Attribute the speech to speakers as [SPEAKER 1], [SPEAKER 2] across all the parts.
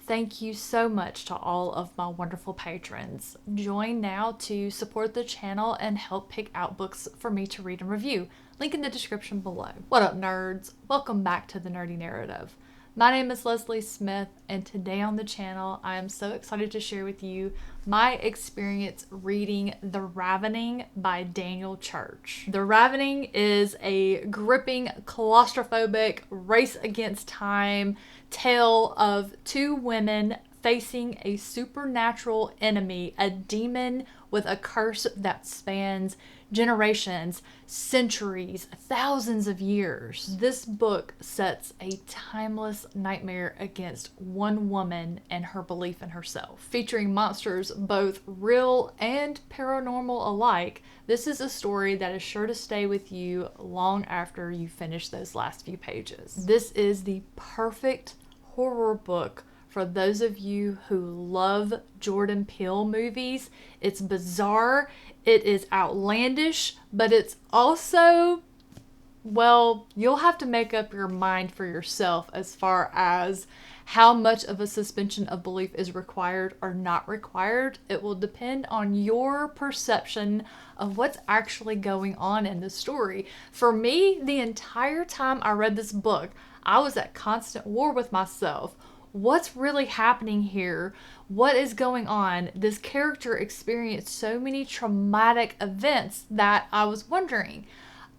[SPEAKER 1] Thank you so much to all of my wonderful patrons. Join now to support the channel and help pick out books for me to read and review. Link in the description below. What up, nerds? Welcome back to The Nerdy Narrative. My name is Leslie Smith, and today on the channel, I am so excited to share with you my experience reading The Ravening by Daniel Church. The Ravening is a gripping, claustrophobic, race against time tale of two women facing a supernatural enemy, a demon with a curse that spans generations, centuries, thousands of years. This book sets a timeless nightmare against one woman and her belief in herself. Featuring monsters both real and paranormal alike, this is a story that is sure to stay with you long after you finish those last few pages. This is the perfect horror book for those of you who love Jordan Peele movies. It's bizarre, it is outlandish, but it's also, well, you'll have to make up your mind for yourself as far as how much of a suspension of belief is required or not required. It will depend on your perception of what's actually going on in the story. For me, the entire time I read this book, I was at constant war with myself. What's really happening here? What is going on? This character experienced so many traumatic events that I was wondering,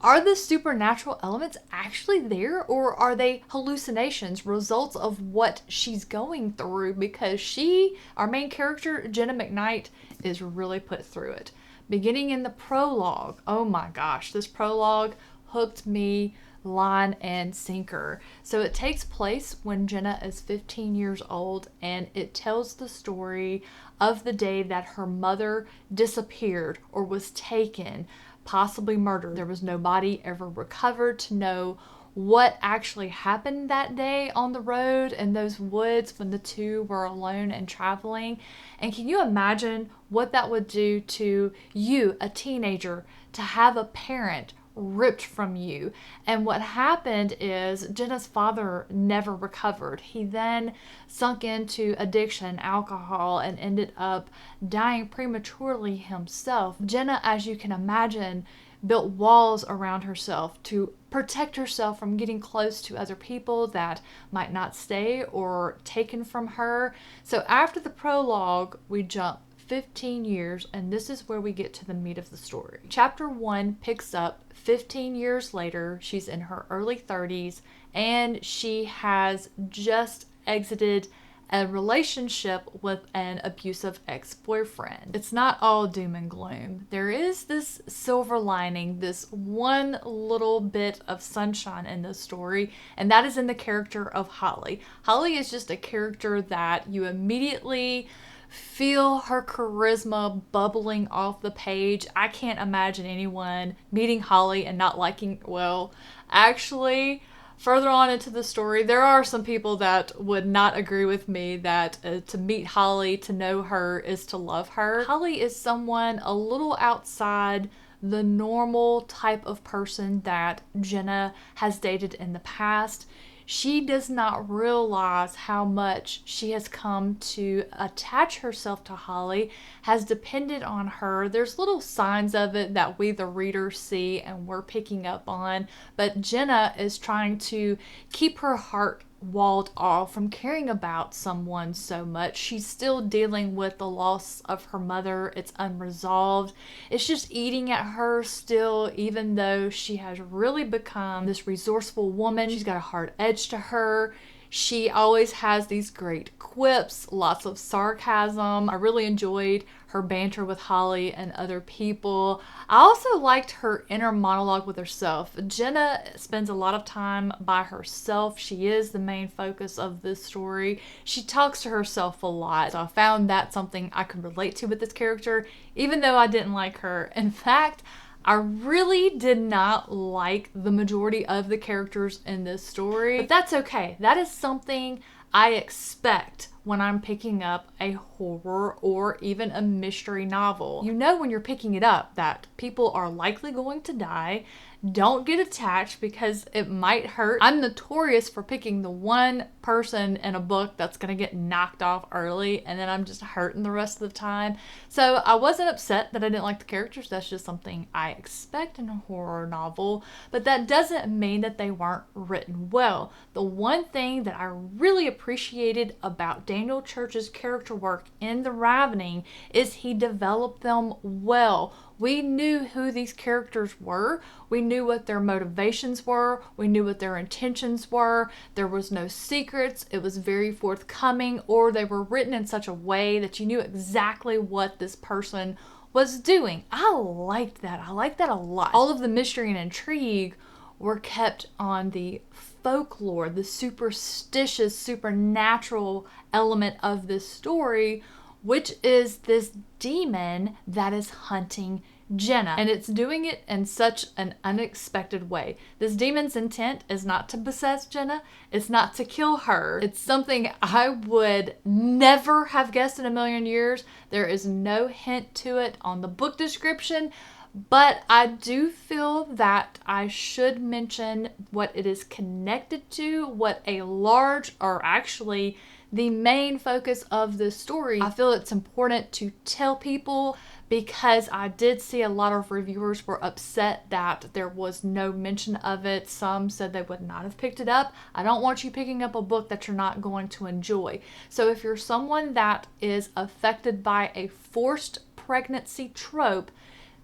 [SPEAKER 1] are the supernatural elements actually there, or are they hallucinations, results of what she's going through? Because she, our main character, Jenna McKnight, is really put through it. Beginning in the prologue, oh my gosh, this prologue hooked me line and sinker. So it takes place when Jenna is 15 years old, and it tells the story of the day that her mother disappeared or was taken, possibly murdered. There was no body ever recovered to know what actually happened that day on the road in those woods when the two were alone and traveling. And can you imagine what that would do to you, a teenager, to have a parent ripped from you? And what happened is Jenna's father never recovered. He then sunk into addiction, alcohol, and ended up dying prematurely himself. Jenna, as you can imagine, built walls around herself to protect herself from getting close to other people that might not stay or taken from her. So after the prologue, we jump 15 years, and this is where we get to the meat of the story. Chapter 1 picks up 15 years later. She's in her early 30s, and she has just exited a relationship with an abusive ex-boyfriend. It's not all doom and gloom. There is this silver lining, this one little bit of sunshine in this story, and that is in the character of Holly. Holly is just a character that you immediately feel her charisma bubbling off the page. I can't imagine anyone meeting Holly and not liking, well, actually, further on into the story, there are some people that would not agree with me that to meet Holly, to know her, is to love her. Holly is someone a little outside the normal type of person that Jenna has dated in the past. She does not realize how much she has come to attach herself to Holly, has depended on her. There's little signs of it that we, the reader, see and we're picking up on, but Jenna is trying to keep her heart walled off from caring about someone so much. She's still dealing with the loss of her mother. It's unresolved. It's just eating at her still, even though she has really become this resourceful woman. She's got a hard edge to her. She always has these great quips, lots of sarcasm. I really enjoyed her banter with Holly and other people. I also liked her inner monologue with herself. Jenna spends a lot of time by herself. She is the main focus of this story. She talks to herself a lot. So I found that something I could relate to with this character, even though I didn't like her. In fact, I really did not like the majority of the characters in this story, but that's okay. That is something I expect when I'm picking up a horror or even a mystery novel. You know when you're picking it up that people are likely going to die. Don't get attached because it might hurt. I'm notorious for picking the one person in a book that's going to get knocked off early and then I'm just hurting the rest of the time. So I wasn't upset that I didn't like the characters. That's just something I expect in a horror novel, but that doesn't mean that they weren't written well. The one thing that I really appreciated about Daniel Church's character work in The Ravening is he developed them well. We knew who these characters were. We knew what their motivations were. We knew what their intentions were. There was no secrets. It was very forthcoming, or they were written in such a way that you knew exactly what this person was doing. I liked that. I liked that a lot. All of the mystery and intrigue were kept on the folklore, the superstitious, supernatural element of this story, which is this demon that is hunting Jenna. And it's doing it in such an unexpected way. This demon's intent is not to possess Jenna. It's not to kill her. It's something I would never have guessed in a million years. There is no hint to it on the book description. But I do feel that I should mention what it is connected to, what a large, or actually the main focus of this story. I feel it's important to tell people because I did see a lot of reviewers were upset that there was no mention of it. Some said they would not have picked it up. I don't want you picking up a book that you're not going to enjoy. So if you're someone that is affected by a forced pregnancy trope,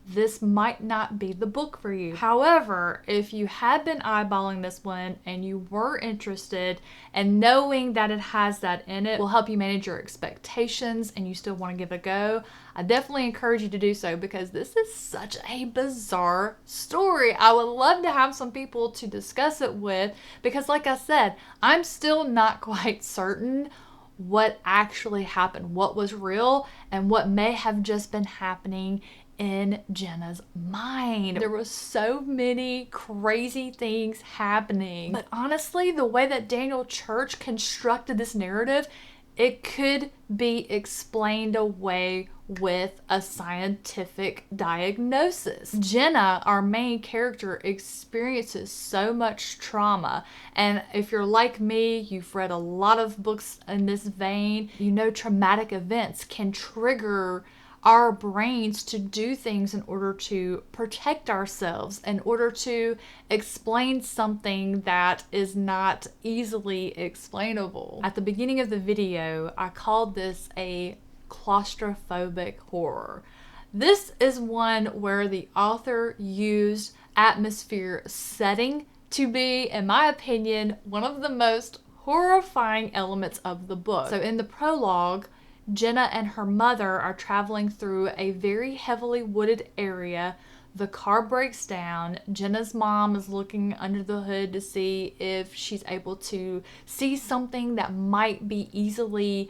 [SPEAKER 1] this might not be the book for you. However, if you had been eyeballing this one and you were interested, and knowing that it has that in it will help you manage your expectations and you still want to give it a go, I definitely encourage you to do so because this is such a bizarre story. I would love to have some people to discuss it with because like I said, I'm still not quite certain what actually happened, what was real, and what may have just been happening in Jenna's mind. There was so many crazy things happening. But honestly, the way that Daniel Church constructed this narrative, it could be explained away with a scientific diagnosis. Jenna, our main character, experiences so much trauma. And if you're like me, you've read a lot of books in this vein, you know traumatic events can trigger our brains to do things in order to protect ourselves, in order to explain something that is not easily explainable. At the beginning of the video, I called this a claustrophobic horror. This is one where the author used atmosphere setting to be, in my opinion, one of the most horrifying elements of the book. So in the prologue, Jenna and her mother are traveling through a very heavily wooded area. The car breaks down. Jenna's mom is looking under the hood to see if she's able to see something that might be easily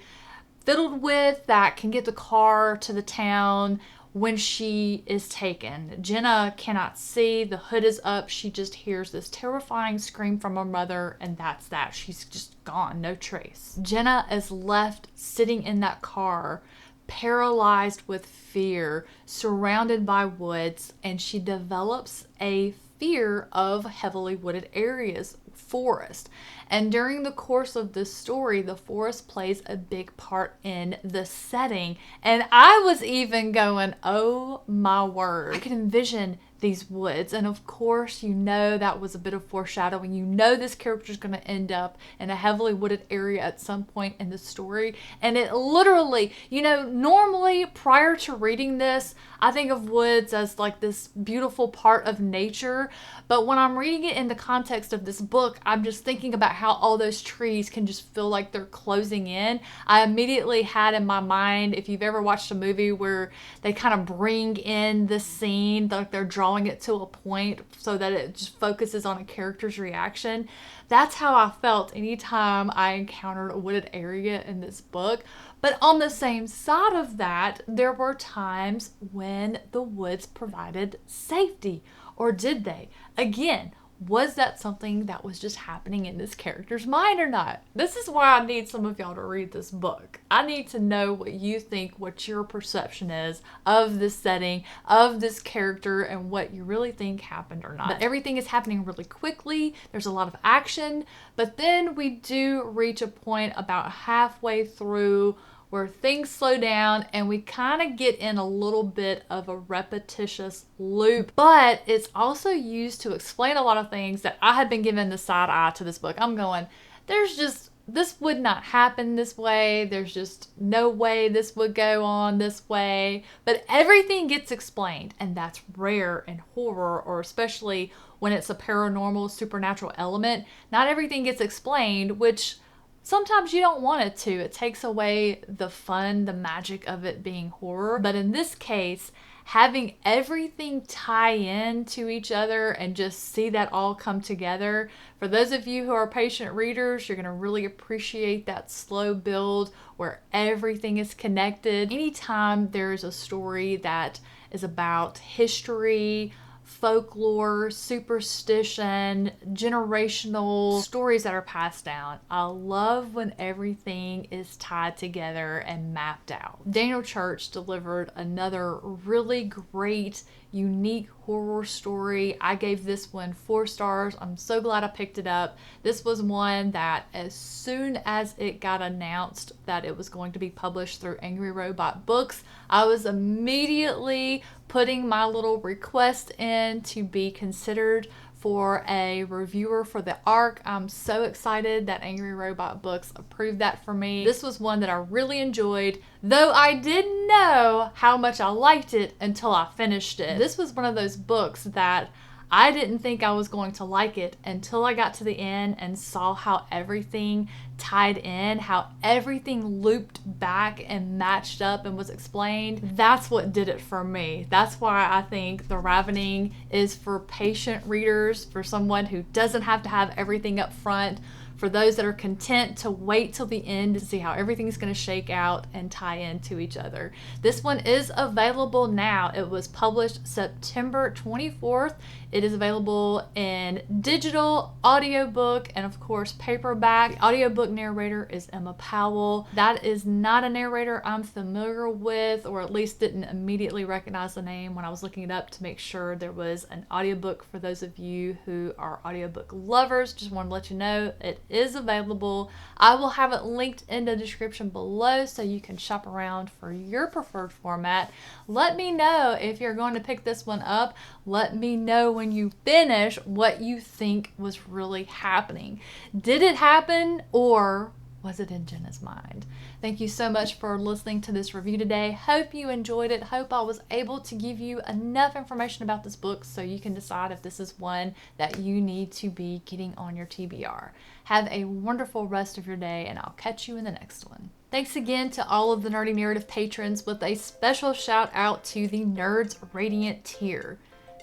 [SPEAKER 1] fiddled with that can get the car to the town when she is taken. Jenna cannot see. The hood is up. She just hears this terrifying scream from her mother, and that's that. She's just gone, no trace. Jenna is left sitting in that car, paralyzed with fear, surrounded by woods, and she develops a fear of heavily wooded areas, forest. And during the course of this story, the forest plays a big part in the setting. And I was even going, oh my word. I can envision these woods. And of course, you know that was a bit of foreshadowing. You know this character is going to end up in a heavily wooded area at some point in the story. And it literally, you know, normally prior to reading this, I think of woods as like this beautiful part of nature. But when I'm reading it in the context of this book, I'm just thinking about how all those trees can just feel like they're closing in. I immediately had in my mind, if you've ever watched a movie where they kind of bring in the scene, like they're drawing it to a point so that it just focuses on a character's reaction. That's how I felt anytime I encountered a wooded area in this book. But on the same side of that, there were times when the woods provided safety. Or did they? Again, Was that something that was just happening in this character's mind or not? This is why I need some of y'all to read this book. I need to know what you think, what your perception is of this setting, of this character, and what you really think happened or not. But everything is happening really quickly. There's a lot of action, but then we do reach a point about halfway through where things slow down and we kind of get in a little bit of a repetitious loop, but it's also used to explain a lot of things that I had been given the side eye to this book. I'm going, this would not happen this way. There's just no way this would go on this way. But everything gets explained, and that's rare in horror, or especially when it's a paranormal, supernatural element. Not everything gets explained, which sometimes you don't want it to. It takes away the fun, the magic of it being horror. But in this case, having everything tie in to each other and just see that all come together. For those of you who are patient readers, you're going to really appreciate that slow build where everything is connected. Anytime there's a story that is about history, folklore, superstition, generational stories that are passed down, I love when everything is tied together and mapped out. Daniel Church delivered another really great, unique horror story. I gave this one 4 stars. I'm so glad I picked it up. This was one that as soon as it got announced that it was going to be published through Angry Robot Books, I was immediately putting my little request in to be considered for a reviewer for the ARC. I'm so excited that Angry Robot Books approved that for me. This was one that I really enjoyed, though I didn't know how much I liked it until I finished it. This was one of those books that I didn't think I was going to like it until I got to the end and saw how everything tied in, how everything looped back and matched up and was explained. That's what did it for me. That's why I think The Ravening is for patient readers, for someone who doesn't have to have everything up front, for those that are content to wait till the end to see how everything's going to shake out and tie into each other. This one is available now. It was published September 24th. It is available in digital, audiobook, and of course paperback. The audiobook narrator is Emma Powell. That is not a narrator I'm familiar with, or at least didn't immediately recognize the name when I was looking it up to make sure there was an audiobook for those of you who are audiobook lovers. Just want to let you know it is available. I will have it linked in the description below so you can shop around for your preferred format. Let me know if you're going to pick this one up. Let me know when you finish what you think was really happening. Did it happen, or was it in Jenna's mind? Thank you so much for listening to this review today. Hope you enjoyed it. Hope I was able to give you enough information about this book so you can decide if this is one that you need to be getting on your TBR. Have a wonderful rest of your day, and I'll catch you in the next one. Thanks again to all of the Nerdy Narrative patrons, with a special shout out to the Nerds Radiant tier: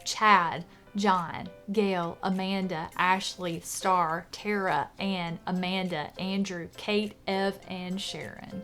[SPEAKER 1] Chad, John, Gail, Amanda, Ashley, Star, Tara, Ann, Amanda, Andrew, Kate, Ev, and Sharon.